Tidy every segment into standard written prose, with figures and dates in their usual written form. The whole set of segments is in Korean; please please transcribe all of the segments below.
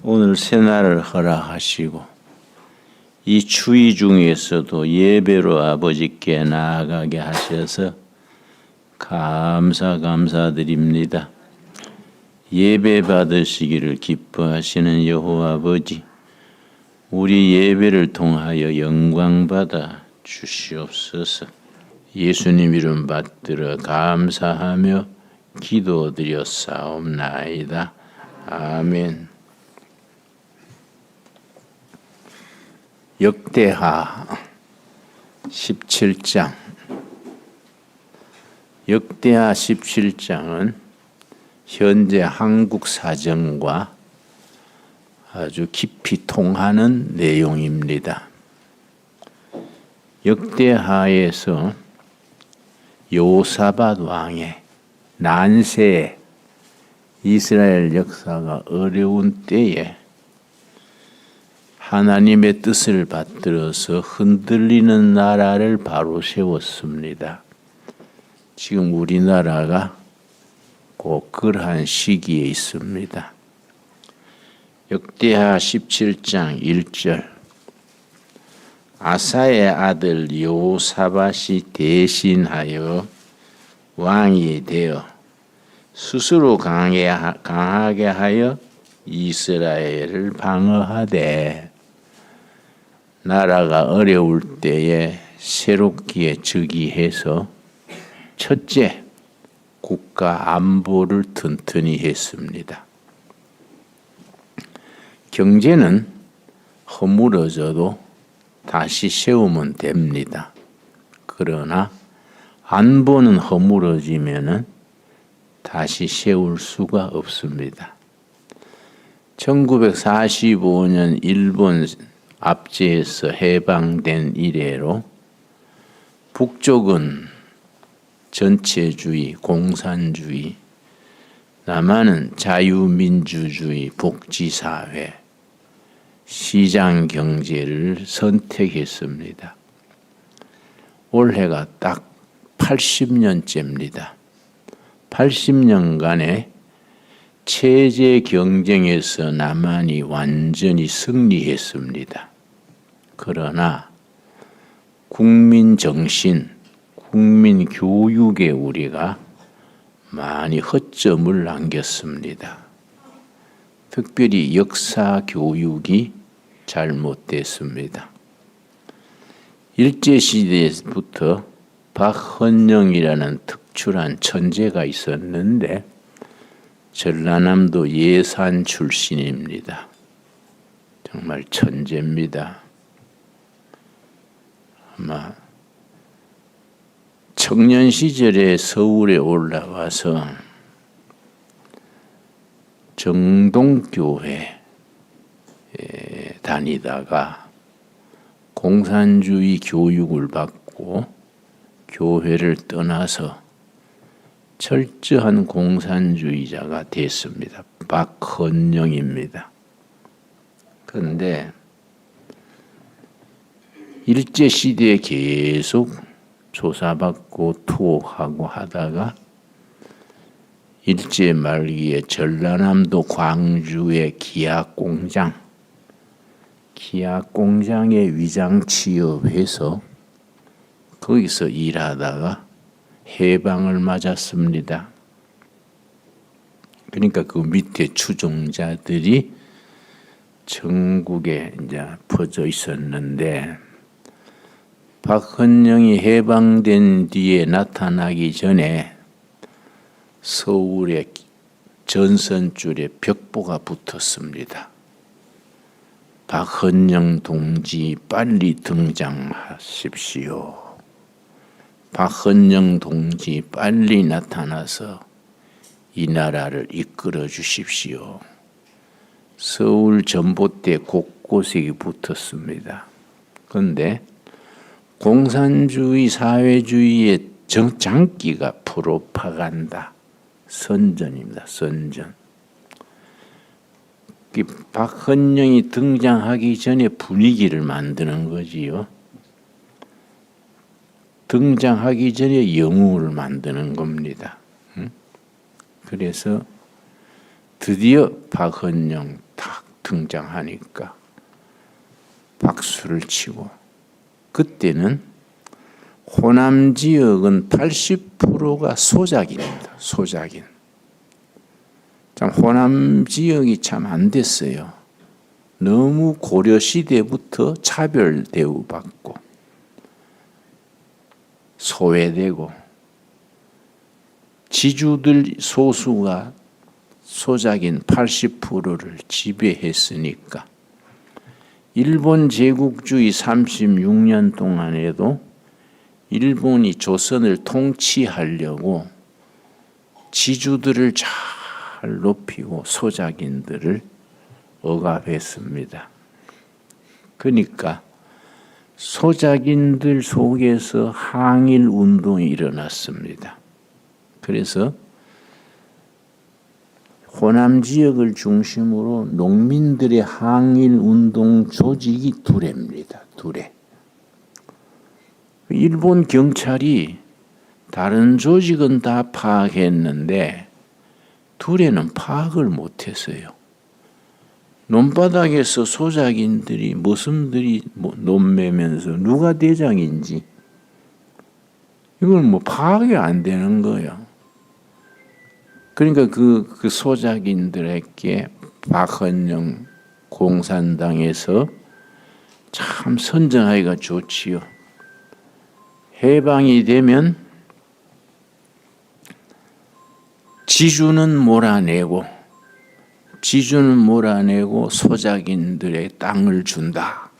오늘 새날을 허락하시고 이 추위 중에서도 예배로 아버지께 나아가게 하셔서 감사드립니다. 예배 받으시기를 기뻐하시는 여호와 아버지, 우리 예배를 통하여 영광 받아 주시옵소서. 예수님 이름 받들어 감사하며 기도드렸사옵나이다. 아멘. 역대하 17장. 역대하 17장은 현재 한국 사정과 아주 깊이 통하는 내용입니다. 역대하에서 여호사밧 왕의 난세에 이스라엘 역사가 어려운 때에 하나님의 뜻을 받들어서 흔들리는 나라를 바로 세웠습니다. 지금 우리나라가 꼭 그러한 시기에 있습니다. 역대하 17장 1절. 아사의 아들 여호사밧이 대신하여 왕이 되어 스스로 강하게 하여 이스라엘을 방어하되 나라가 어려울 때에 새롭게 즉위해서 첫째, 국가 안보를 튼튼히 했습니다. 경제는 허물어져도 다시 세우면 됩니다. 그러나 안보는 허물어지면은 다시 세울 수가 없습니다. 1945년 일본 압제에서 해방된 이래로 북쪽은 전체주의, 공산주의, 남한은 자유민주주의, 복지사회, 시장경제를 선택했습니다. 올해가 딱 80년째입니다. 80년간의 체제 경쟁에서 남한이 완전히 승리했습니다. 그러나 국민 정신, 국민 교육에 우리가 많이 허점을 남겼습니다. 특별히 역사 교육이 잘못됐습니다. 일제시대부터 박헌영이라는 특출한 천재가 있었는데 전라남도 예산 출신입니다. 정말 천재입니다. 아마 청년 시절에 서울에 올라와서 정동교회에 다니다가 공산주의 교육을 받고 교회를 떠나서 철저한 공산주의자가 됐습니다. 박헌영입니다. 그런데 일제시대에 계속 조사받고 투옥하고 하다가 일제 말기에 전라남도 광주의 기악공장에 위장 취업해서 거기서 일하다가 해방을 맞았습니다. 그러니까 그 밑에 추종자들이 전국에 이제 퍼져 있었는데 박헌영이 해방된 뒤에 나타나기 전에 서울의 전선줄에 벽보가 붙었습니다. 박헌영 동지 빨리 등장하십시오. 박헌영 동지 빨리 나타나서 이 나라를 이끌어 주십시오. 서울 전봇대 곳곳에 붙었습니다. 그런데 공산주의 사회주의의 장기가 프로파간다, 선전입니다. 선전. 박헌영이 등장하기 전에 분위기를 만드는 거지요. 등장하기 전에 영웅을 만드는 겁니다. 그래서 드디어 박헌영 딱 등장하니까 박수를 치고, 그때는 호남 지역은 80%가 소작인입니다. 소작인. 참 호남 지역이 참 안 됐어요. 너무 고려 시대부터 차별 대우받고 소외되고, 지주들 소수가 소작인 80%를 지배했으니까 일본 제국주의 36년 동안에도 일본이 조선을 통치하려고 지주들을 잘 높이고 소작인들을 억압했습니다. 그러니까 소작인들 속에서 항일 운동이 일어났습니다. 그래서 호남 지역을 중심으로 농민들의 항일 운동 조직이 두레입니다. 두레. 일본 경찰이 다른 조직은 다 파악했는데 두레는 파악을 못했어요. 논바닥에서 소작인들이 모습들이 논매면서 누가 대장인지 이걸 파악이 안 되는 거예요. 그러니까 그 소작인들에게 박헌영 공산당에서 참 선정하기가 좋지요. 해방이 되면 지주는 몰아내고 소작인들의 땅을 준다.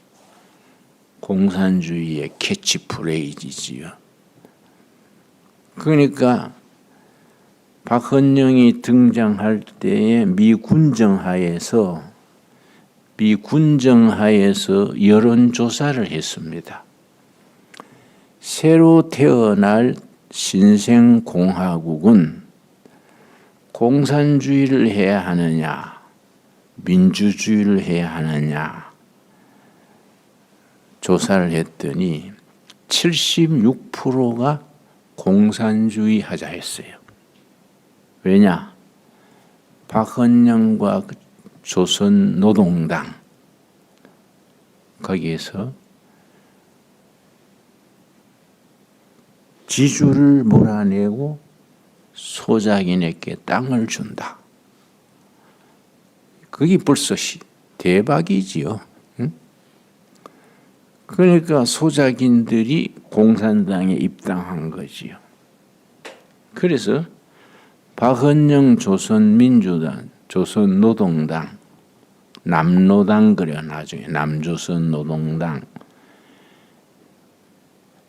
공산주의의 캐치프레이즈지요. 그러니까 박헌영이 등장할 때에 미군정하에서 여론조사를 했습니다. 새로 태어날 신생공화국은 공산주의를 해야 하느냐, 민주주의를 해야 하느냐 조사를 했더니 76%가 공산주의 하자 했어요. 왜냐? 박헌영과 조선노동당 거기에서 지주를 몰아내고 소작인에게 땅을 준다. 그게 벌써 대박이지요. 응? 그러니까 소작인들이 공산당에 입당한 거지요. 그래서 박헌영 조선민주당, 조선노동당, 남노당 그래요. 나중에 남조선노동당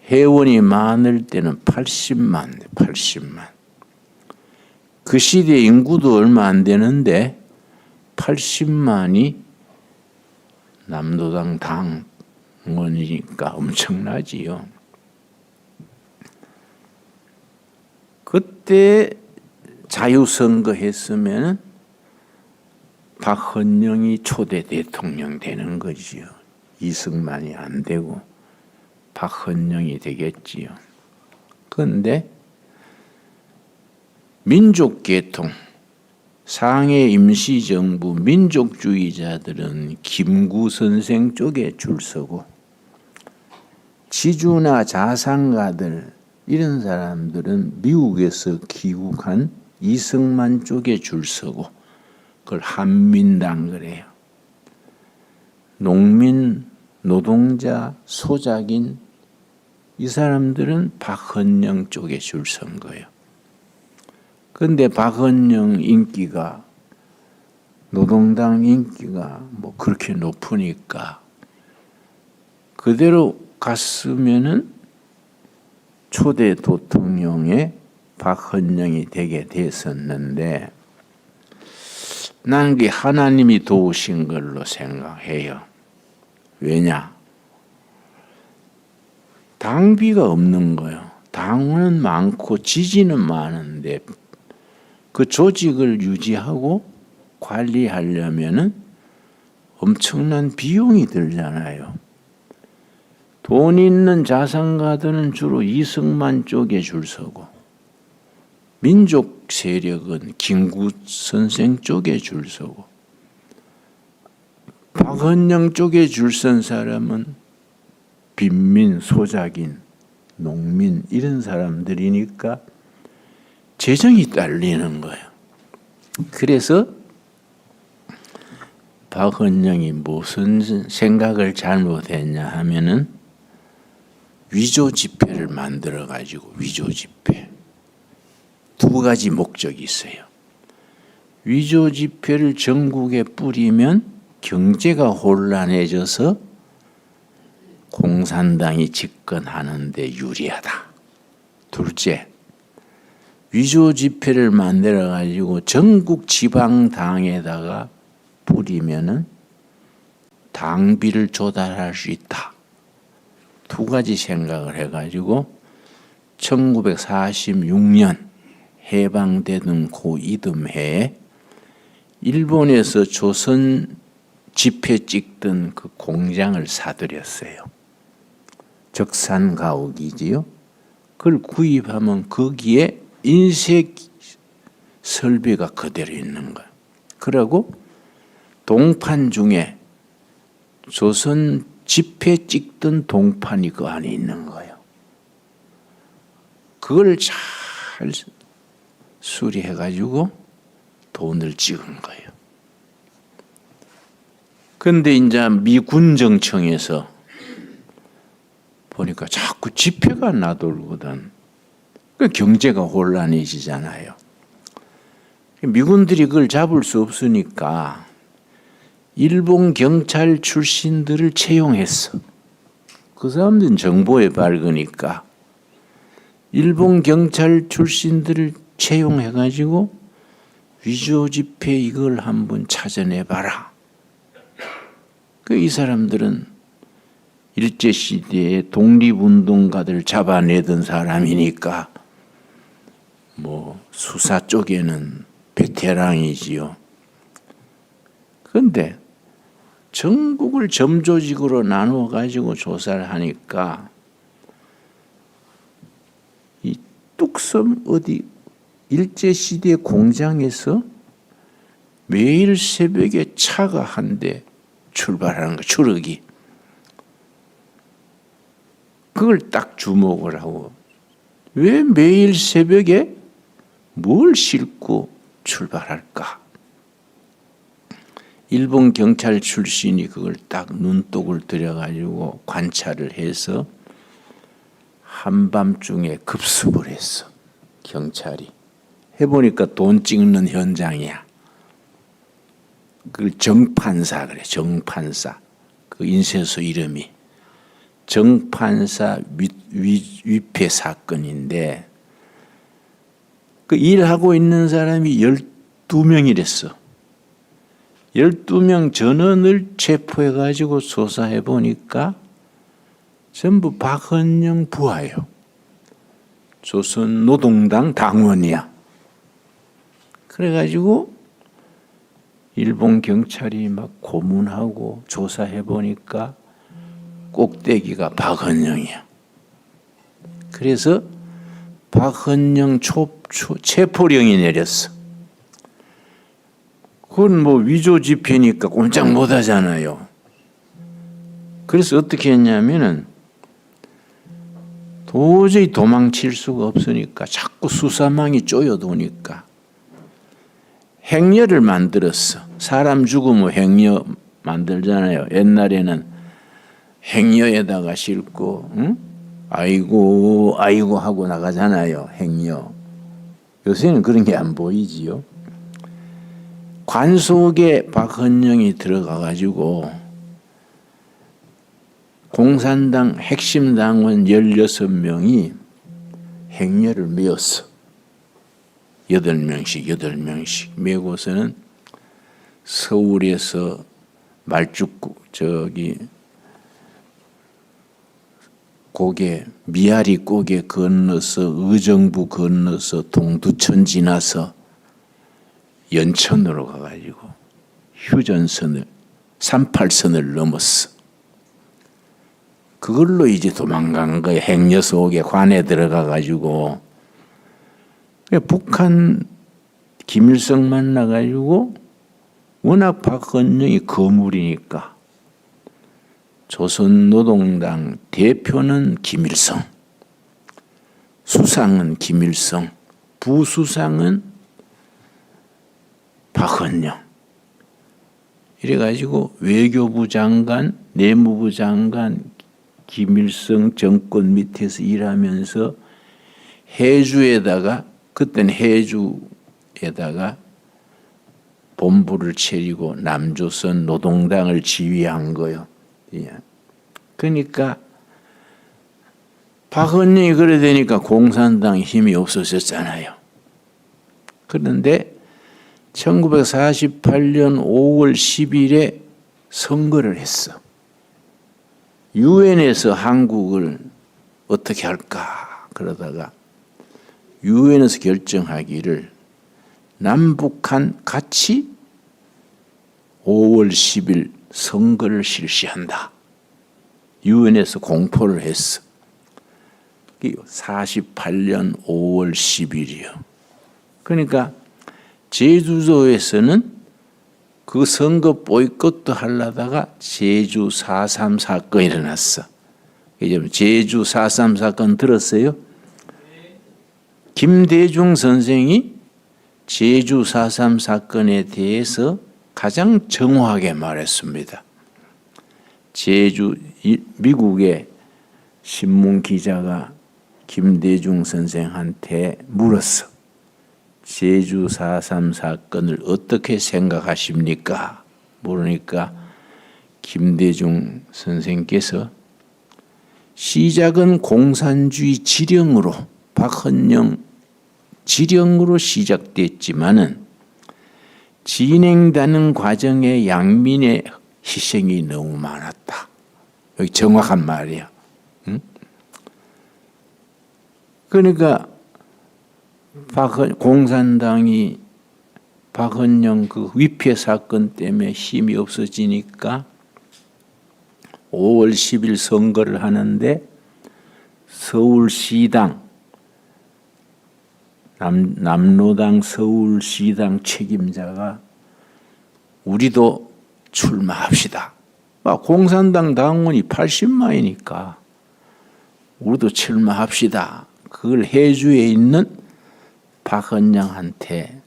회원이 많을 때는 80만. 그 시대 인구도 얼마 안 되는데 80만이 남노당 당원이니까 엄청나지요. 그때 자유선거 했으면 박헌영이 초대 대통령 되는 거지요. 이승만이 안 되고 박헌영이 되겠지요. 그런데 민족계통, 상해 임시정부 민족주의자들은 김구 선생 쪽에 줄 서고 지주나 자산가들 이런 사람들은 미국에서 귀국한 이승만 쪽에 줄 서고 그걸 한민당 그래요. 농민, 노동자, 소작인 이 사람들은 박헌영 쪽에 줄 선 거예요. 그런데 박헌영 인기가 노동당 인기가 그렇게 높으니까 그대로 갔으면은 초대 대통령에 박헌영이 되게 됐었는데 나는 그게 하나님이 도우신 걸로 생각해요. 왜냐? 당비가 없는 거예요. 당은 많고 지지는 많은데 그 조직을 유지하고 관리하려면은 엄청난 비용이 들잖아요. 돈 있는 자산가들은 주로 이승만 쪽에 줄 서고 민족 세력은 김구 선생 쪽에 줄 서고 박헌영 쪽에 줄 선 사람은 빈민, 소작인, 농민 이런 사람들이니까 재정이 딸리는 거예요. 그래서 박헌영이 무슨 생각을 잘못했냐 하면은 위조 지폐를 만들어 가지고 위조 지폐 두 가지 목적이 있어요. 위조 지폐를 전국에 뿌리면 경제가 혼란해져서 공산당이 집권하는 데 유리하다. 둘째, 위조 지폐를 만들어 가지고 전국 지방당에다가 뿌리면은 당비를 조달할 수 있다. 두 가지 생각을 해가지고 1946년 해방되던 고 이듬해에 일본에서 조선 지폐 찍던 그 공장을 사들였어요. 적산가옥이지요. 그걸 구입하면 거기에 인쇄 설비가 그대로 있는 거예요. 그리고 동판 중에 조선 지폐 찍던 동판이 그 안에 있는 거예요. 그걸 잘 수리해가지고 돈을 찍은 거예요. 그런데 이제 미 군정청에서 보니까 자꾸 지폐가 나돌거든. 그 경제가 혼란해지잖아요. 미군들이 그걸 잡을 수 없으니까 일본 경찰 출신들을 채용했어. 그 사람들은 정보에 밝으니까 일본 경찰 출신들을 채용해가지고 위조 지폐 이걸 한번 찾아내봐라. 이 사람들은 일제시대에 독립운동가들 잡아내던 사람이니까 뭐 수사 쪽에는 베테랑이지요. 그런데 전국을 점조직으로 나누어 가지고 조사를 하니까 이 뚝섬 어디 일제시대 공장에서 매일 새벽에 차가 한 대 출발하는 거, 추럭이. 그걸 딱 주목을 하고 왜 매일 새벽에 뭘 싣고 출발할까? 일본 경찰 출신이 그걸 딱 눈독을 들여가지고 관찰을 해서 한밤중에 급습을 했어. 경찰이. 해보니까 돈 찍는 현장이야. 그걸 정판사 그래. 정판사. 그 인쇄소 이름이. 정판사 위패 사건인데 그 일하고 있는 사람이 12명이랬어. 12명 전원을 체포해가지고 조사해보니까 전부 박헌영 부하예요. 조선노동당 당원이야. 그래가지고 일본 경찰이 막 고문하고 조사해보니까 꼭대기가 박헌영이야. 그래서 박헌영 체포령이 내렸어. 그건 뭐 위조 지폐니까 꼼짝 못 하잖아요. 그래서 어떻게 했냐면은 도저히 도망칠 수가 없으니까 자꾸 수사망이 쪼여도니까 행여를 만들었어. 사람 죽으면 행여 만들잖아요. 옛날에는 행여에다가 싣고 응? 아이고 아이고 하고 나가잖아요. 행여. 요새는 그런 게 안 보이지요. 관 속에 박헌영이 들어가 가지고 공산당 핵심 당원 16명이 행여를 메었어. 8명씩 메고서는 서울에서 말죽국 고개 미아리 고개 건너서 의정부 건너서 동두천 지나서 연천으로 가가지고 휴전선을 38선을 넘었어. 그걸로 이제 도망간 거예요. 행여 속에 관에 들어가가지고 북한 김일성 만나가지고 워낙 박헌영이 거물이니까 조선노동당 대표는 김일성, 수상은 김일성, 부수상은 박헌영. 이래가지고 외교부 장관, 내무부 장관 김일성 정권 밑에서 일하면서 해주에다가, 그때는 해주에다가 본부를 차리고 남조선 노동당을 지휘한 거요. 그러니까 박헌영이 그래 되니까 공산당 힘이 없어졌잖아요. 그런데 1948년 5월 10일에 선거를 했어. 유엔에서 한국을 어떻게 할까 그러다가 유엔에서 결정하기를 남북한 같이 5월 10일 선거를 실시한다. 유엔에서 공포를 했어. 48년 5월 10일이요. 그러니까 제주도에서는 그 선거 보이콧도 하려다가 제주 4.3 사건이 일어났어. 제주 4.3 사건 들었어요? 김대중 선생이 제주 4.3 사건에 대해서 가장 정확하게 말했습니다. 미국의 신문 기자가 김대중 선생한테 물었어. 제주 4.3 사건을 어떻게 생각하십니까? 물으니까 김대중 선생께서 시작은 공산주의 지령으로, 박헌영 지령으로 시작됐지만은 진행되는 과정에 양민의 희생이 너무 많았다. 여기 정확한 말이야. 응? 그러니까 공산당이 박헌영 그 위패 사건 때문에 힘이 없어지니까 5월 10일 선거를 하는데 서울시당 남로당 서울시당 책임자가 우리도 출마합시다. 공산당 당원이 80만이니까 우리도 출마합시다. 그걸 해주에 있는 박헌영한테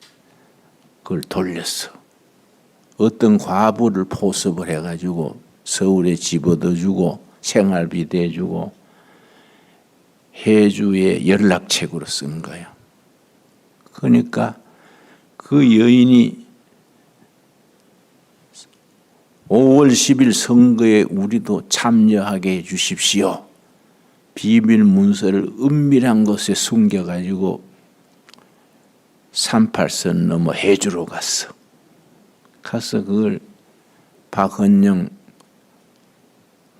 그걸 돌렸어. 어떤 과부를 포섭을 해가지고 서울에 집 얻어주고 생활비 대주고 해주에 연락책으로 쓴 거예요. 그러니까 그 여인이 5월 10일 선거에 우리도 참여하게 해 주십시오. 비밀 문서를 은밀한 곳에 숨겨가지고 38선 넘어 해주러 갔어. 가서 그걸 박헌영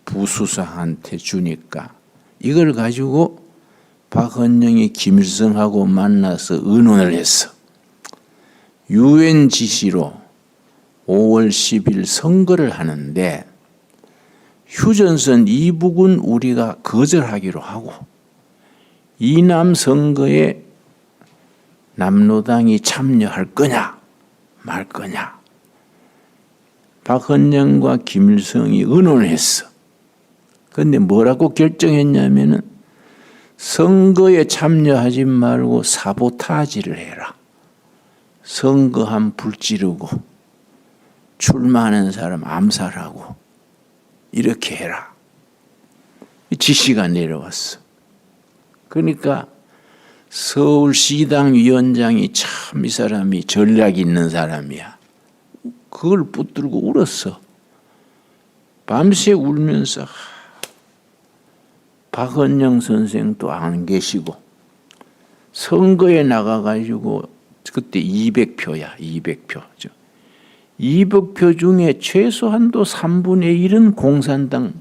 부수상한테 주니까 이걸 가지고 박헌영이 김일성하고 만나서 의논을 했어. 유엔 지시로 5월 10일 선거를 하는데 휴전선 이북은 우리가 거절하기로 하고 이남 선거에 남로당이 참여할 거냐 말 거냐. 박헌영과 김일성이 의논을 했어. 그런데 뭐라고 결정했냐면은 선거에 참여하지 말고 사보타지를 해라. 선거함 불지르고 출마하는 사람 암살하고 이렇게 해라. 지시가 내려왔어. 그러니까 서울시당 위원장이 참 이 사람이 전략 있는 사람이야. 그걸 붙들고 울었어. 밤새 울면서 박헌영 선생도 안 계시고 선거에 나가가지고 그때 200표야. 200표. 200표 중에 최소한도 3분의 1은 공산당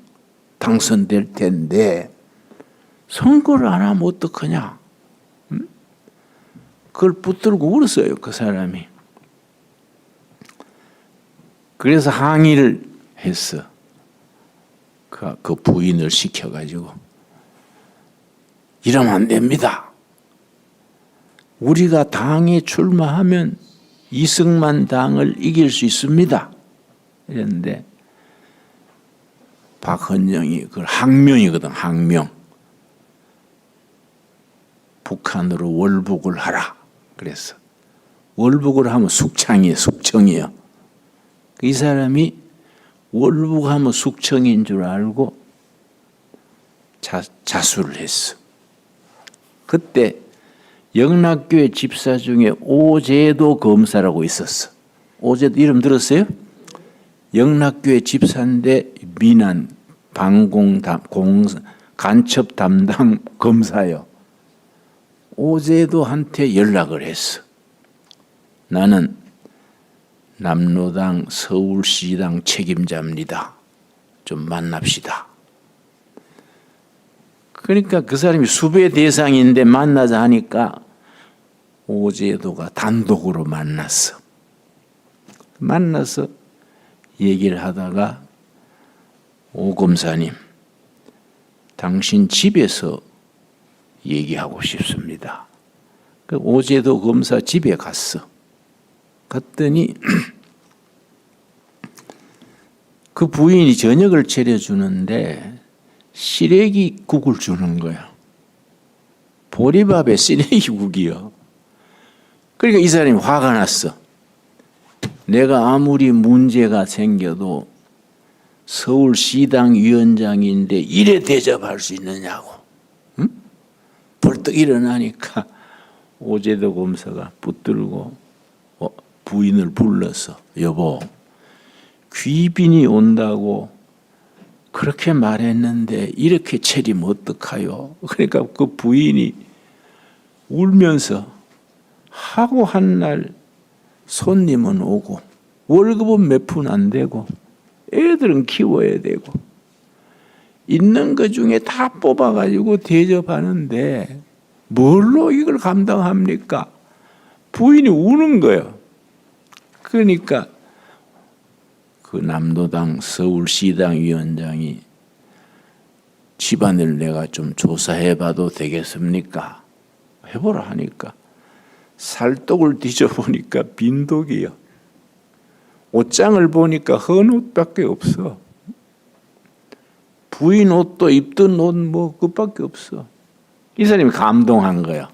당선될 텐데 선거를 안 하면 어떡하냐. 그걸 붙들고 울었어요. 그 사람이. 그래서 항의를 했어. 그 부인을 시켜가지고 이러면 안 됩니다. 우리가 당에 출마하면 이승만 당을 이길 수 있습니다. 이랬는데 박헌영이 그걸 항명이거든. 항명. 북한으로 월북을 하라. 그래서 월북을 하면 숙청이에요. 숙청이에요. 이 사람이 월북하면 숙청인 줄 알고 자수를 했어. 그때 영락교회 집사 중에 오제도 검사라고 있었어. 오제도 이름 들었어요? 영락교회 집사인데 민한 방공 간첩 담당 검사요. 오제도한테 연락을 했어. 나는 남로당 서울시당 책임자입니다. 좀 만납시다. 그러니까 그 사람이 수배 대상인데 만나자 하니까 오제도가 단독으로 만났어. 만나서 얘기를 하다가 오 검사님, 당신 집에서 얘기하고 싶습니다. 그 오제도 검사 집에 갔어. 갔더니 그 부인이 저녁을 차려주는데 시래기국을 주는 거야. 보리밥에 시래기국이요. 그러니까 이 사람이 화가 났어. 내가 아무리 문제가 생겨도 서울시당 위원장인데 이래 대접할 수 있느냐고. 응? 벌떡 일어나니까 오제도 검사가 붙들고 부인을 불러서 여보, 귀빈이 온다고 그렇게 말했는데 이렇게 차리면 어떡하요? 그러니까 그 부인이 울면서 하고 한 날 손님은 오고 월급은 몇 푼 안 되고 애들은 키워야 되고 있는 것 중에 다 뽑아가지고 대접하는데 뭘로 이걸 감당합니까? 부인이 우는 거예요. 그러니까 그 남로당 서울시당 위원장이 집안을 내가 좀 조사해봐도 되겠습니까? 해보라 하니까 살독을 뒤져보니까 빈독이요. 옷장을 보니까 헌 옷밖에 없어. 부인 옷도 입던 옷 뭐 그밖에 없어. 이 사람이 감동한 거야.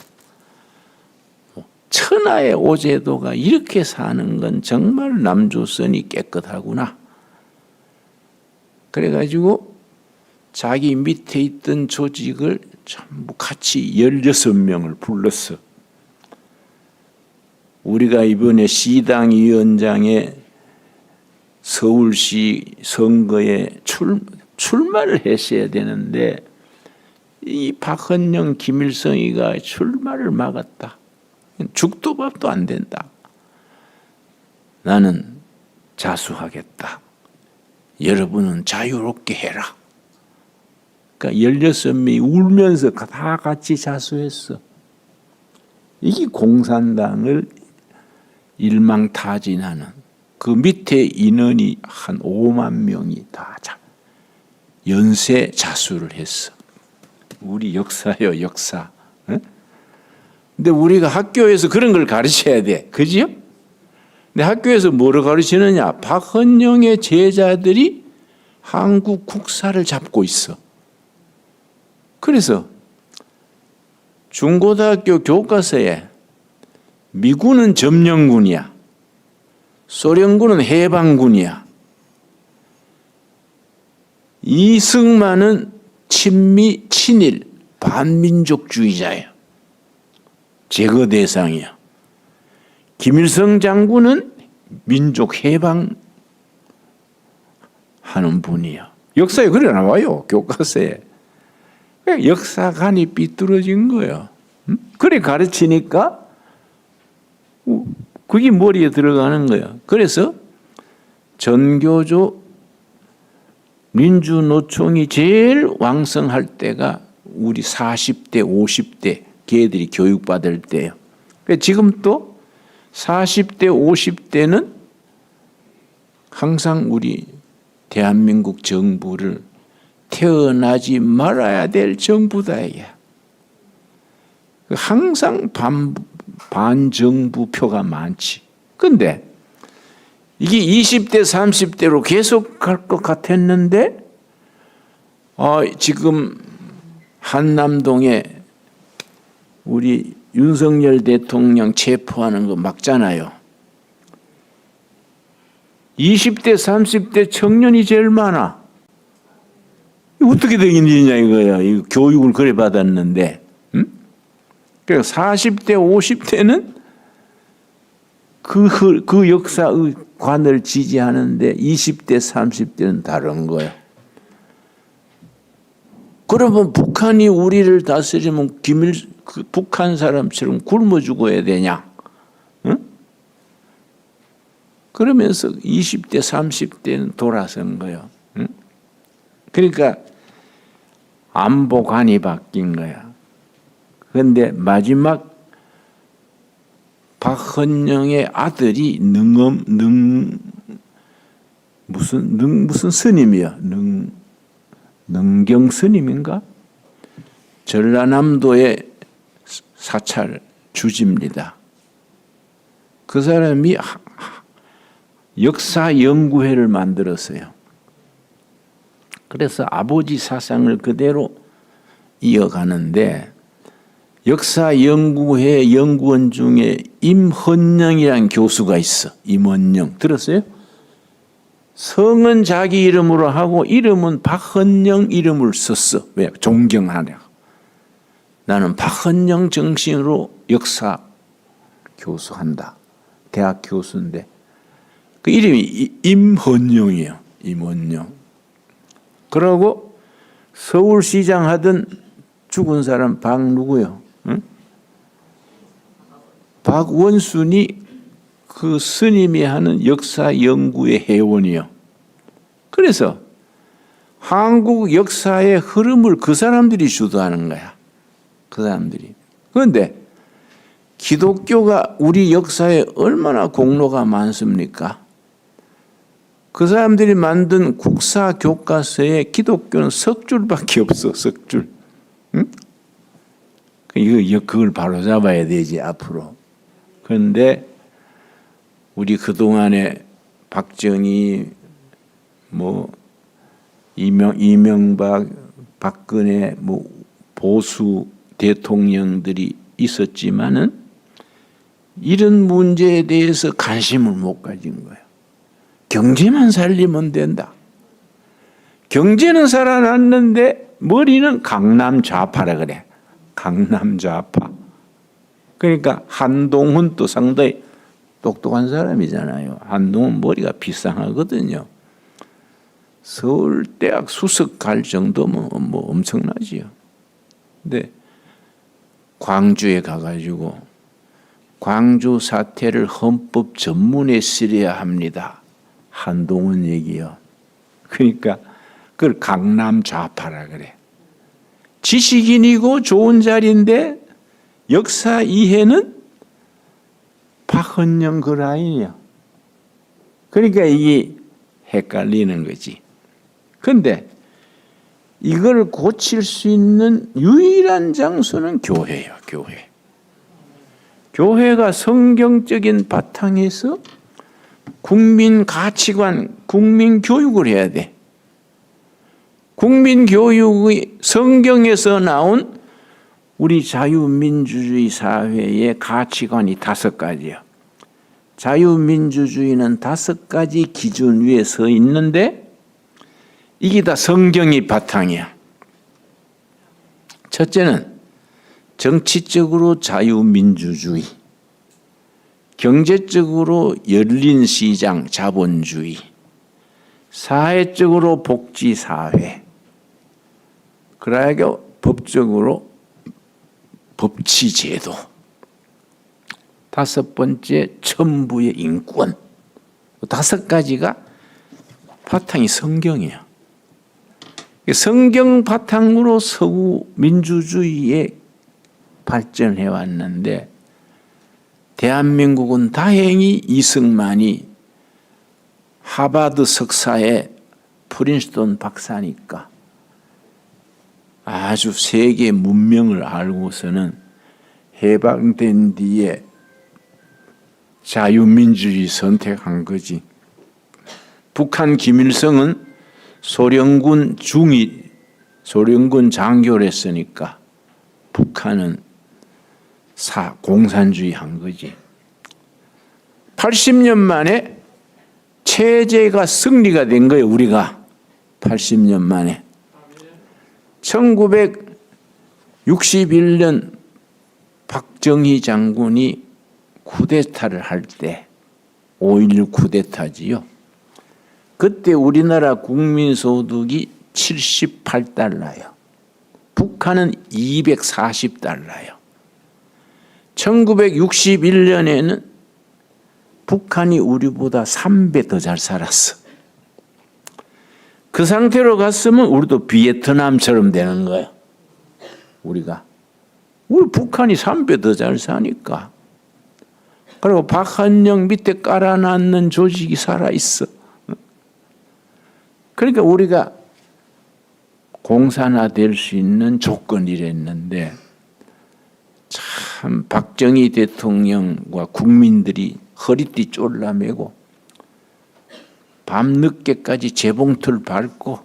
천하의 오제도가 이렇게 사는 건 정말 남조선이 깨끗하구나. 그래가지고 자기 밑에 있던 조직을 전부 같이 16명을 불렀어. 우리가 이번에 시당 위원장의 서울시 선거에 출마를 했어야 되는데 이 박헌영, 김일성이가 출마를 막았다. 죽도 밥도 안 된다. 나는 자수하겠다. 여러분은 자유롭게 해라. 그러니까 16명이 울면서 다 같이 자수했어. 이게 공산당을 일망타진하는 그 밑에 인원이 한 5만 명이 다 연쇄 자수를 했어. 우리 역사요, 역사. 응? 근데 우리가 학교에서 그런 걸 가르쳐야 돼. 그지요? 근데 학교에서 뭐를 가르치느냐? 박헌영의 제자들이 한국 국사를 잡고 있어. 그래서 중고등학교 교과서에 미군은 점령군이야. 소련군은 해방군이야. 이승만은 친미, 친일, 반민족주의자예요. 제거 대상이야. 김일성 장군은 민족 해방 하는 분이야. 역사에 그래 나와요. 교과서에. 역사관이 삐뚤어진 거예요. 그래 가르치니까 그게 머리에 들어가는 거예요. 그래서 전교조 민주노총이 제일 왕성할 때가 우리 40대, 50대 걔들이 교육받을 때예요. 지금 또 40대, 50대는 항상 우리 대한민국 정부를 태어나지 말아야 될 정부다. 이게 항상 반정부 표가 많지. 근데 이게 20대, 30대로 계속 갈 것 같았는데, 지금 한남동에 우리 윤석열 대통령 체포하는 거 막잖아요. 20대, 30대 청년이 제일 많아. 어떻게 된 일이냐 이거야. 이 교육을 그래 받았는데. 응? 그러니까 40대, 50대는 그 역사의 관을 지지하는데 20대, 30대는 다른 거야. 그러면 북한이 우리를 다스리면 북한 사람처럼 굶어 죽어야 되냐? 응? 그러면서 20대, 30대는 돌아선 거예요. 응? 그러니까 안보관이 바뀐 거야. 그런데 마지막 박헌영의 아들이 무슨 스님이야? 능경 스님인가? 전라남도의 사찰 주지입니다. 그 사람이 역사연구회를 만들었어요. 그래서 아버지 사상을 그대로 이어가는데, 역사연구회 연구원 중에 임헌영이라는 교수가 있어. 임헌영 들었어요? 성은 자기 이름으로 하고 이름은 박헌영 이름을 썼어. 왜? 존경하려고. 나는 박헌영 정신으로 역사 교수한다. 대학 교수인데 그 이름이 임헌영이에요. 임헌영. 그러고 서울시장 하던 죽은 사람 박 누구요? 응? 박원순이 그 스님이 하는 역사연구의 회원이요. 그래서 한국 역사의 흐름을 그 사람들이 주도하는 거야. 그 사람들이. 그런데 기독교가 우리 역사에 얼마나 공로가 많습니까? 그 사람들이 만든 국사 교과서에 기독교는 석 줄밖에 없어. 석 줄. 응? 그걸 바로 잡아야 되지 앞으로. 그런데 우리 그동안에 박정희, 이명박, 박근혜, 보수 대통령들이 있었지만은 이런 문제에 대해서 관심을 못 가진 거예요. 경제만 살리면 된다. 경제는 살아났는데 머리는 강남 좌파라 그래. 강남 좌파. 그러니까 한동훈 또 상당히 똑똑한 사람이잖아요. 한동훈 머리가 비상하거든요. 서울대학 수석 갈 정도면 엄청나지요. 근데 광주에 가가지고 광주 사태를 헌법 전문에 쓰려야 합니다. 한동훈 얘기요. 그러니까 그걸 강남 좌파라 그래. 지식인이고 좋은 자리인데 역사 이해는 박헌영 그 라인이야. 그러니까 이게 헷갈리는 거지. 그런데 이걸 고칠 수 있는 유일한 장소는 교회예요. 교회. 교회가 성경적인 바탕에서 국민 가치관, 국민 교육을 해야 돼. 국민 교육의 성경에서 나온 우리 자유민주주의 사회의 가치관이 5가지예요. 자유민주주의는 5가지 기준 위에 서 있는데 이게 다 성경이 바탕이야. 첫째는 정치적으로 자유민주주의, 경제적으로 열린 시장 자본주의, 사회적으로 복지사회, 그리고 법적으로 법치제도, 5번째 천부의 인권. 5가지가 바탕이 성경이에요. 성경 바탕으로 서구 민주주의에 발전해 왔는데 대한민국은 다행히 이승만이 하버드 석사에 프린스턴 박사니까 아주 세계 문명을 알고서는 해방된 뒤에 자유민주주의 선택한 거지. 북한 김일성은 소련군 장교를 했으니까 북한은 공산주의 한 거지. 80년 만에 체제가 승리가 된 거예요. 우리가 80년 만에. 1961년 박정희 장군이 쿠데타를 할 때 5.16 쿠데타지요. 그때 우리나라 국민소득이 78달러예요. 북한은 240달러예요. 1961년에는 북한이 우리보다 3배 더 잘 살았어. 그 상태로 갔으면 우리도 베트남처럼 되는 거예요. 우리 북한이 3배 더 잘 사니까. 그리고 박한영 밑에 깔아놨는 조직이 살아있어. 그러니까 우리가 공산화될 수 있는 조건이랬는데 참 박정희 대통령과 국민들이 허리띠 졸라매고 밤늦게까지 재봉틀 밟고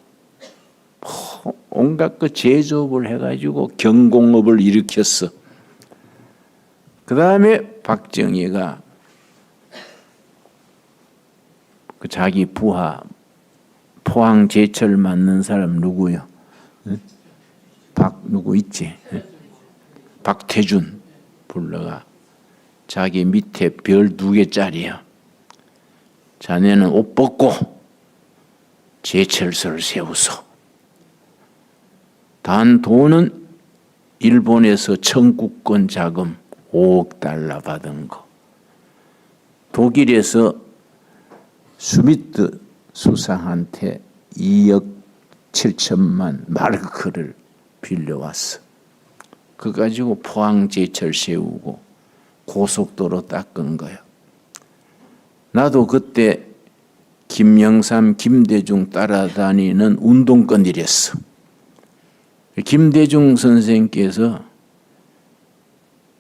온갖 그 제조업을 해가지고 경공업을 일으켰어. 그 다음에 박정희가 그 자기 부하 포항 제철 맡는 사람 누구요? 누구 있지? 박태준 불러가 자기 밑에 별 2개짜리야. 자네는 옷 벗고 제철소를 세우소. 단 돈은 일본에서 청구권 자금 5억 달러 받은 거. 독일에서 스미트 수상한테 2억 7천만 마르크를 빌려왔어. 그거 가지고 포항 제철 세우고 고속도로 닦은 거야. 나도 그때 김영삼, 김대중 따라다니는 운동권이랬어. 김대중 선생께서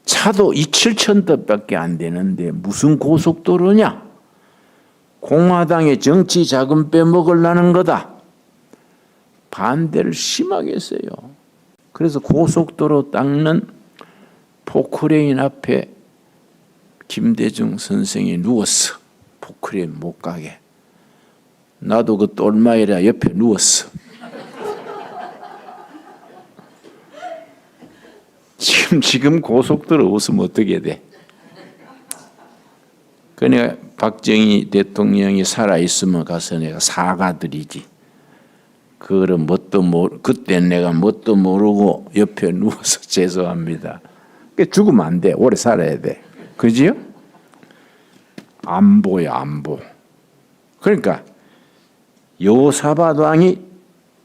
차도 2,7천 대밖에 안 되는데 무슨 고속도로냐? 공화당의 정치 자금 빼먹으려는 거다. 반대를 심하게 했어요. 그래서 고속도로 닦는 포크레인 앞에 김대중 선생이 누웠어. 포크레인 못 가게. 나도 그 똘마이라 옆에 누웠어. 지금 고속도로 없으면 어떻게 돼? 그러니까 박정희 대통령이 살아있으면 가서 내가 사과드리지. 그럼 그때 내가 뭣도 모르고 옆에 누워서 죄송합니다. 죽으면 안 돼. 오래 살아야 돼. 그지요? 안보야, 안보. 그러니까 여호사밧 왕이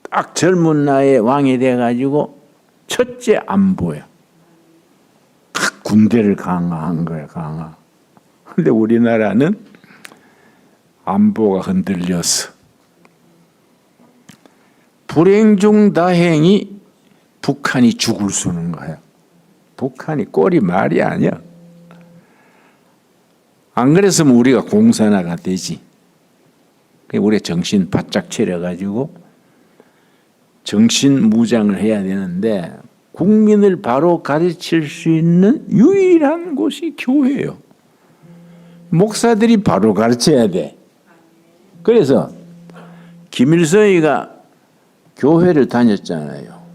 딱 젊은 나이에 왕이 돼가지고 첫째 안보야. 딱 군대를 강화한 거야, 강화. 근데 우리나라는 안보가 흔들렸어. 불행 중 다행히 북한이 죽을 쏘는 거야. 북한이 꼴이 말이 아니야. 안 그랬으면 우리가 공산화가 되지. 우리가 정신 바짝 차려가지고 정신 무장을 해야 되는데 국민을 바로 가르칠 수 있는 유일한 곳이 교회예요. 목사들이 바로 가르쳐야 돼. 그래서 김일성이가 교회를 다녔잖아요.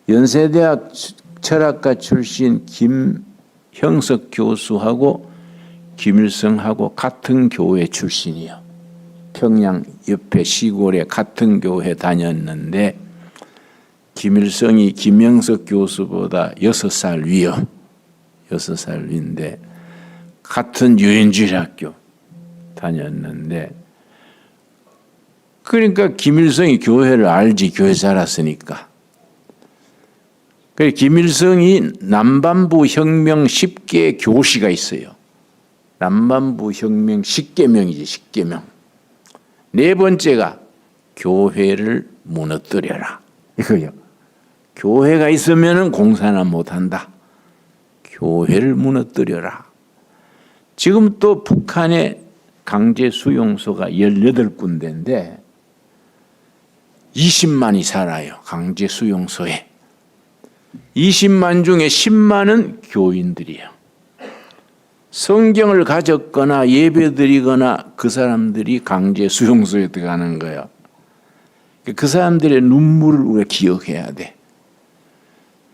연세대학 철학과 출신 김형석 교수하고 김일성하고 같은 교회 출신이요. 평양 옆에 시골에 같은 교회 다녔는데 김일성이 김형석 교수보다 6살 위요. 6살 위인데 같은 유엔주일 학교 다녔는데 그러니까 김일성이 교회를 알지. 교회 살았으니까. 그래서 김일성이 남반부 혁명 10개 교시가 있어요. 남반부 혁명 10계명이지. 10계명. 네 번째가 교회를 무너뜨려라. 이거요. 교회가 있으면 공산화 못한다. 교회를 무너뜨려라. 지금 또 북한의 강제 수용소가 18군데인데 20만이 살아요. 강제 수용소에. 20만 중에 10만은 교인들이에요. 성경을 가졌거나 예배드리거나 그 사람들이 강제 수용소에 들어가는 거예요. 그 사람들의 눈물을 우리가 기억해야 돼.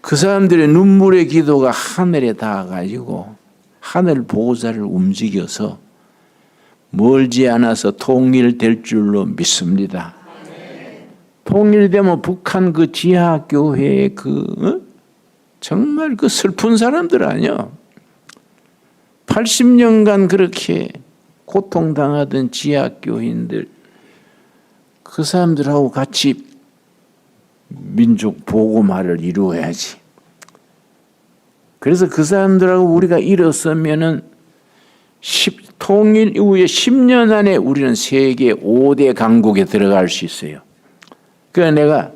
그 사람들의 눈물의 기도가 하늘에 닿아가지고 하늘 보호자를 움직여서 멀지 않아서 통일될 줄로 믿습니다. 통일되면 북한 그 지하교회의 정말 그 슬픈 사람들 아니야. 80년간 그렇게 고통당하던 지하교인들, 그 사람들하고 같이 민족 보고말을 이루어야지. 그래서 그 사람들하고 우리가 일어서면은 통일 이후에 10년 안에 우리는 세계 5대 강국에 들어갈 수 있어요. 그래서 내가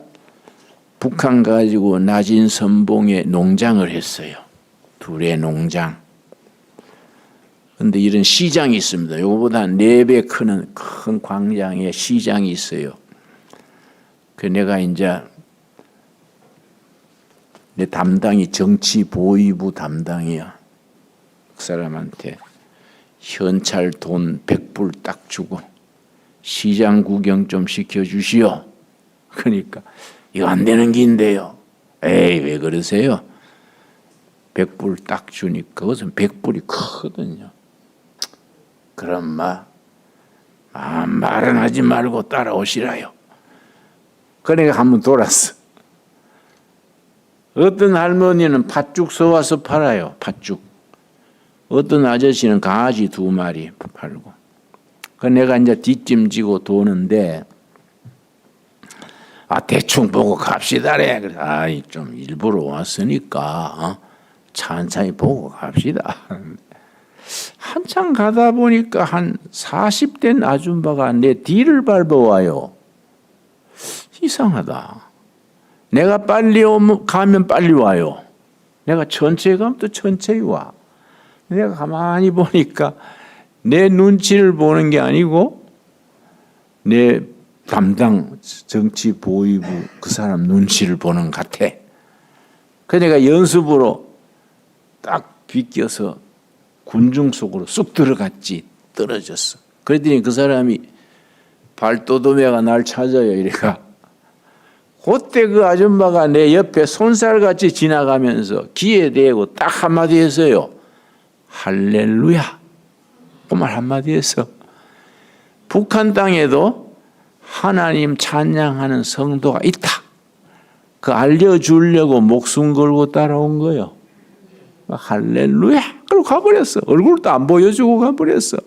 북한 가지고 낮은 선봉에 농장을 했어요. 둘의 농장. 근데 이런 시장이 있습니다. 이거보다 4배 큰 광장에 시장이 있어요. 그 내가 이제 내 담당이 정치 보위부 담당이야. 그 사람한테 현찰 돈 100불 딱 주고 시장 구경 좀 시켜주시오. 그러니까 이거 안 되는 긴데요. 에이, 왜 그러세요? 100불 딱 주니까 그것은 100불이 크거든요. 그럼 말은 하지 말고 따라오시라요. 그러니까 한번 돌았어. 어떤 할머니는 팥죽 써와서 팔아요. 팥죽. 어떤 아저씨는 강아지 2마리 팔고. 그 내가 이제 뒷짐지고 도는데 대충 보고 갑시다래. 그래. 좀 일부러 왔으니까 천천히 보고 갑시다. 한참 가다 보니까 한 40대 아줌마가 내 뒤를 밟아와요. 이상하다. 내가 빨리 가면 빨리 와요. 내가 천천히 가면 또 천천히 와. 내가 가만히 보니까 내 눈치를 보는 게 아니고 내 담당 정치 보위부 그 사람 눈치를 보는 것 같아. 그래서 내가 연습으로 딱 비껴서 군중 속으로 쑥 들어갔지. 떨어졌어. 그랬더니 그 사람이 발도도매가 날 찾아요. 이래가. 그때 그 아줌마가 내 옆에 손살같이 지나가면서 귀에 대고 딱 한마디 했어요. 할렐루야. 그 말 한마디 했어. 북한 땅에도 하나님 찬양하는 성도가 있다. 그 알려주려고 목숨 걸고 따라온 거예요. 할렐루야. 그러고 가버렸어. 얼굴도 안 보여주고 가버렸어.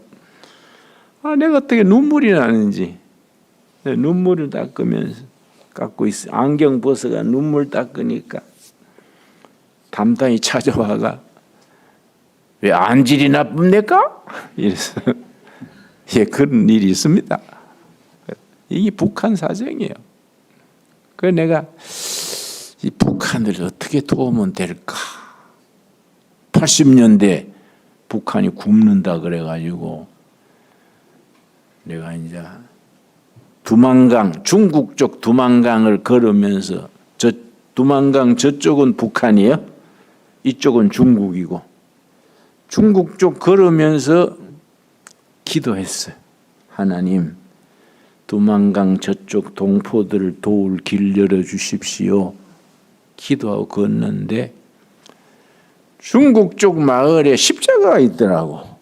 내가 어떻게 눈물이 나는지. 눈물을 깎고 있어. 안경 벗어가 눈물 닦으니까 담당이 찾아와가 왜 안질이 나쁩니까? 이래서 예, 그런 일이 있습니다. 이게 북한 사정이에요. 그래서 내가 이 북한을 어떻게 도우면 될까? 80년대 북한이 굶는다 그래가지고 내가 이제 두만강, 중국 쪽 두만강을 걸으면서 두만강 저쪽은 북한이에요. 이쪽은 중국이고 중국 쪽 걸으면서 기도했어요. 하나님, 두만강 저쪽 동포들을 도울 길 열어주십시오. 기도하고 걷는데 중국 쪽 마을에 십자가가 있더라고.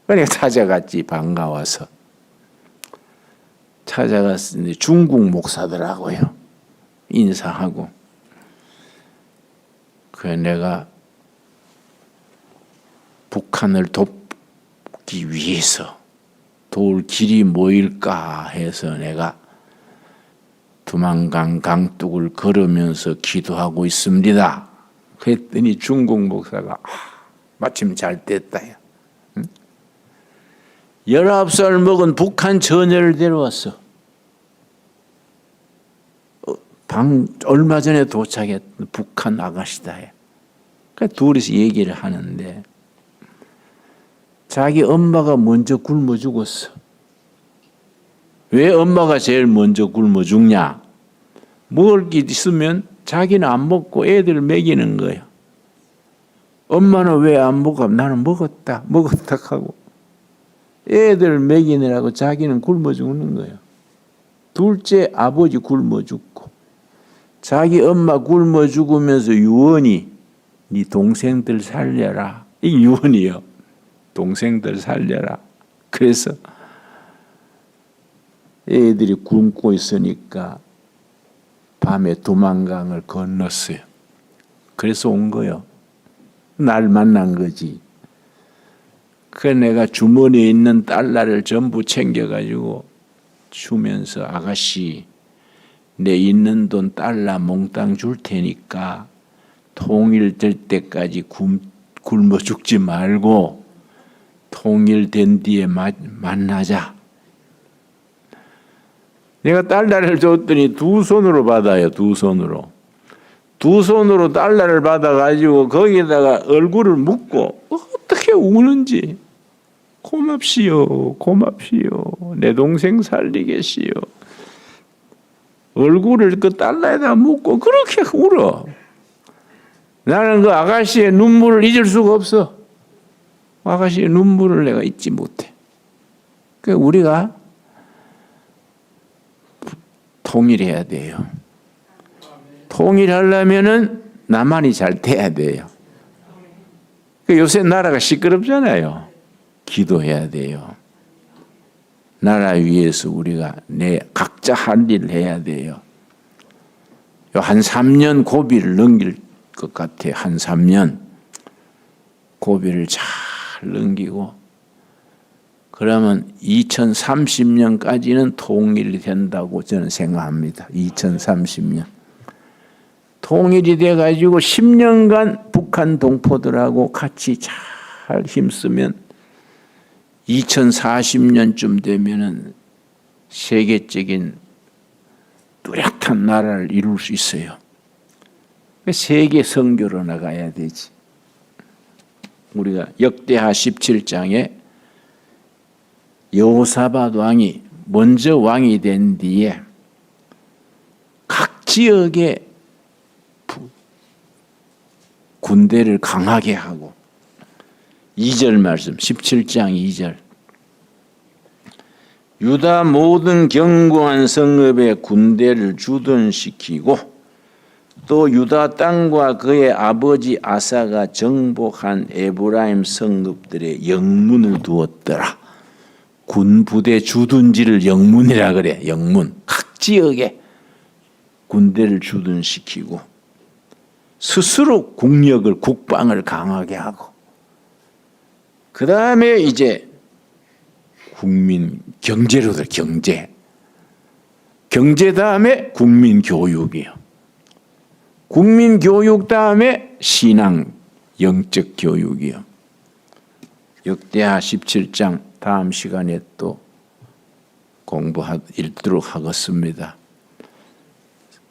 그러니까 찾아갔지. 반가워서. 찾아갔는데 중국 목사더라고요. 인사하고. 그래서 내가 북한을 돕기 위해서 도울 길이 뭐일까 해서 내가 두만강 강둑을 걸으면서 기도하고 있습니다. 그랬더니 중국 목사가 마침 잘 됐다. 19살 먹은 북한 처녀를 데려왔어. 얼마 전에 도착했던 북한 아가씨다. 그러니까 둘이서 얘기를 하는데 자기 엄마가 먼저 굶어 죽었어. 왜 엄마가 제일 먼저 굶어 죽냐? 먹을 게 있으면 자기는 안 먹고 애들을 먹이는 거야. 엄마는 왜 안 먹어? 나는 먹었다 하고 애들을 먹이느라고 자기는 굶어 죽는 거예요. 둘째 아버지 굶어 죽고 자기 엄마 굶어 죽으면서 유언이 네 동생들 살려라. 이게 유언이에요. 동생들 살려라. 그래서 애들이 굶고 있으니까 밤에 두만강을 건넜어요. 그래서 온 거예요. 날 만난 거지. 그 내가 주머니에 있는 달러를 전부 챙겨가지고 주면서 아가씨 내 있는 돈 달러 몽땅 줄 테니까 통일될 때까지 굶어 죽지 말고 통일된 뒤에 만나자. 내가 달러를 줬더니 두 손으로 받아요. 두 손으로. 두 손으로 달러를 받아가지고 거기에다가 얼굴을 묻고 어떻게 우는지. 고맙시오. 고맙시오. 내 동생 살리겠시오. 얼굴을 그 달러에다 묻고 그렇게 울어. 나는 그 아가씨의 눈물을 잊을 수가 없어. 아가씨의 눈물을 내가 잊지 못해. 그러니까 우리가 통일해야 돼요. 통일하려면은 나만이 잘 돼야 돼요. 요새 나라가 시끄럽잖아요. 기도해야 돼요. 나라 위해서 우리가 각자 할 일을 해야 돼요. 한 3년 고비를 넘길 것 같아요. 한 3년 고비를 잘 넘기고 그러면 2030년까지는 통일이 된다고 저는 생각합니다. 2030년. 통일이 돼가지고 10년간 북한 동포들하고 같이 잘 힘쓰면 2040년쯤 되면은 세계적인 뚜렷한 나라를 이룰 수 있어요. 세계 선교로 나가야 되지. 우리가 역대하 17장에 여호사밧 왕이 먼저 왕이 된 뒤에 각 지역에 군대를 강하게 하고 2절 말씀 17장 2절 유다 모든 견고한 성읍에 군대를 주둔시키고 또 유다 땅과 그의 아버지 아사가 정복한 에브라임 성읍들의 영문을 두었더라. 군부대 주둔지를 영문이라 그래. 영문. 각 지역에 군대를 주둔시키고 스스로 국방을 강하게 하고 그 다음에 이제 국민 경제로들 경제 다음에 국민 교육이요. 국민 교육 다음에 신앙 영적 교육이요. 역대하 17장 다음 시간에 또 읽도록 하겠습니다.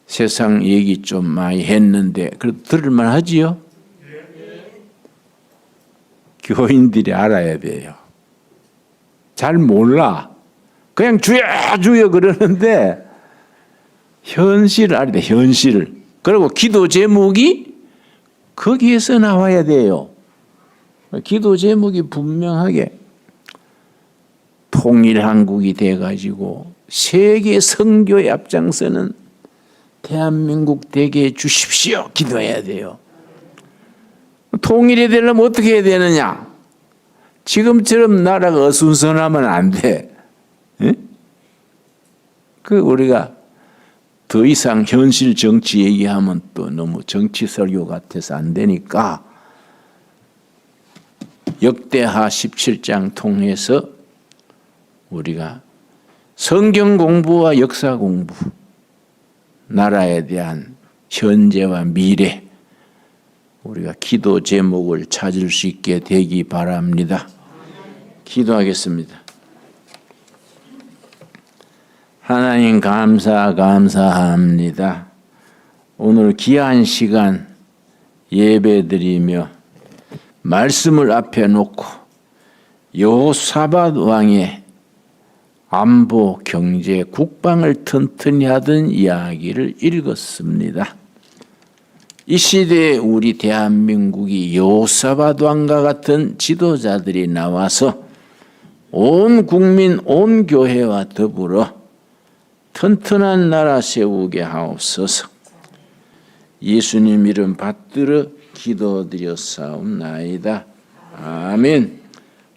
세상 얘기 좀 많이 했는데 그래도 들을만 하지요? 교인들이 알아야 돼요. 잘 몰라. 그냥 주여 그러는데 현실을 알아야 돼. 현실을. 그리고 기도 제목이 거기에서 나와야 돼요. 기도 제목이 분명하게 통일한국이 돼가지고 세계 선교에 앞장서는 대한민국 되게 해주십시오. 기도해야 돼요. 통일이 되려면 어떻게 해야 되느냐? 지금처럼 나라가 어수선하면 안 돼. 에? 우리가 더 이상 현실 정치 얘기하면 또 너무 정치 설교 같아서 안 되니까 역대하 17장 통해서 우리가 성경 공부와 역사 공부, 나라에 대한 현재와 미래, 우리가 기도 제목을 찾을 수 있게 되기 바랍니다. 기도하겠습니다. 하나님 감사합니다. 오늘 귀한 시간 예배드리며 말씀을 앞에 놓고 여호사밧 왕의 안보, 경제, 국방을 튼튼히 하던 이야기를 읽었습니다. 이 시대에 우리 대한민국이 여호사밧 왕과 같은 지도자들이 나와서 온 국민, 온 교회와 더불어 튼튼한 나라 세우게 하옵소서. 예수님 이름 받들어 기도드렸사옵나이다. 아멘.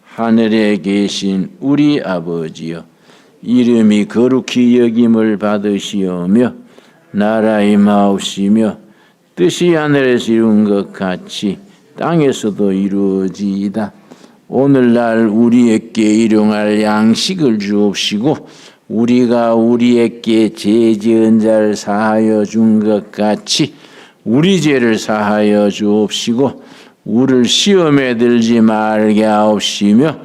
하늘에 계신 우리 아버지여, 이름이 거룩히 여김을 받으시오며 나라 임하옵시며 뜻이 하늘에서 이룬 것 같이 땅에서도 이루어지이다. 오늘날 우리에게 일용할 양식을 주옵시고 우리가 우리에게 죄 지은 자를 사하여 준 것 같이 우리 죄를 사하여 주옵시고 우리를 시험에 들지 말게 하옵시며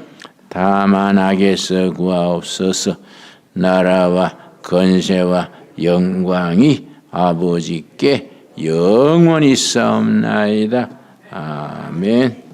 다만 악에서 구하옵소서. 나라와 권세와 영광이 아버지께 영원히 있사옵나이다. 아멘.